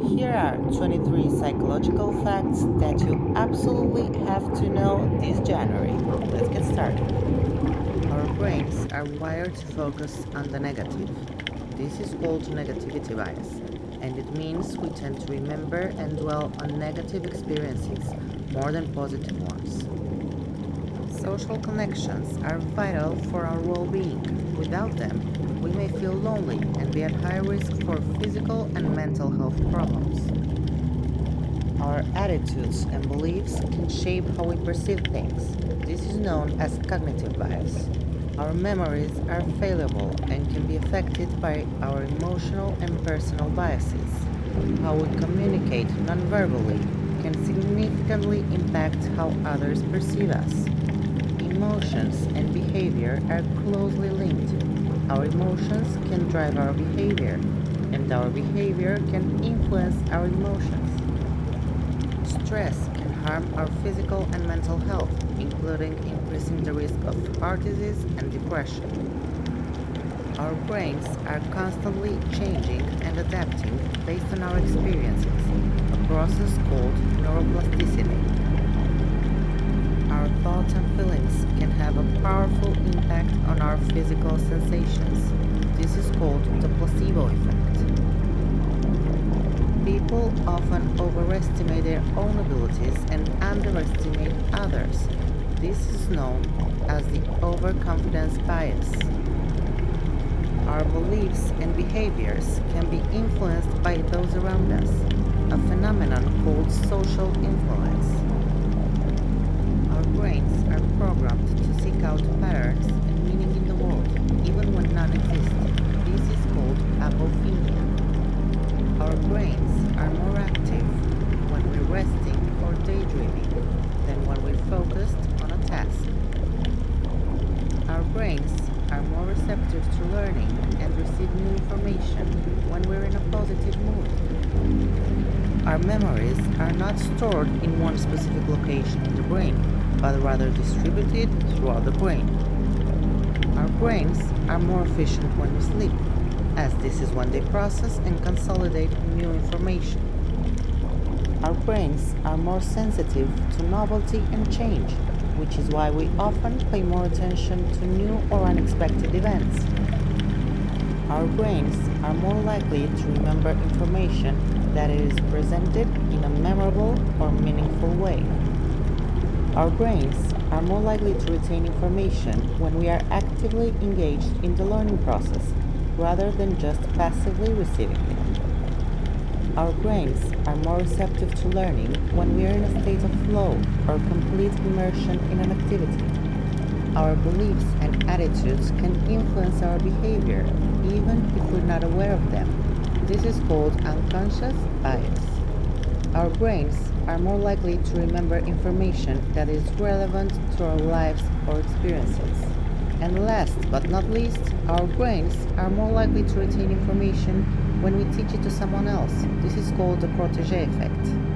Here are 23 psychological facts that you absolutely have to know this January. Let's get started. Our brains are wired to focus on the negative. This is called negativity bias, and it means we tend to remember and dwell on negative experiences more than positive ones. Social connections are vital for our well being. Without them, we may feel lonely and be at high risk for physical and mental health problems. Our attitudes and beliefs can shape how we perceive things. This is known as cognitive bias. Our memories are fallible and can be affected by our emotional and personal biases. How we communicate nonverbally can significantly impact how others perceive us. Emotions and behavior are closely linked. Our emotions can drive our behavior, and our behavior can influence our emotions. Stress can harm our physical and mental health, including increasing the risk of heart disease and depression. Our brains are constantly changing and adapting based on our experiences, a process called neuroplasticity. Our thoughts and feelings can have a powerful impact on our physical sensations. This is called the placebo effect. People often overestimate their own abilities and underestimate others. This is known as the overconfidence bias. Our beliefs and behaviors can be influenced by those around us, a phenomenon called social influence. Our brains are programmed to seek out patterns and meaning in the world, even when none exist. This is called apophilia. Our brains are more active when we're resting or daydreaming than when we're focused on a task. Our brains are more receptive to learning and receive new information when we're in a positive mood. Our memories are not stored in one specific location in the brain, but rather distributed throughout the brain. Our brains are more efficient when we sleep, as this is when they process and consolidate new information. Our brains are more sensitive to novelty and change, which is why we often pay more attention to new or unexpected events. Our brains are more likely to remember information that is presented in a memorable or meaningful way. Our brains are more likely to retain information when we are actively engaged in the learning process rather than just passively receiving it. Our brains are more receptive to learning when we are in a state of flow or complete immersion in an activity. Our beliefs and attitudes can influence our behavior even if we're not aware of them. This is called unconscious bias. Our brains are more likely to remember information that is relevant to our lives or experiences. And last but not least, our brains are more likely to retain information when we teach it to someone else. This is called the protege effect.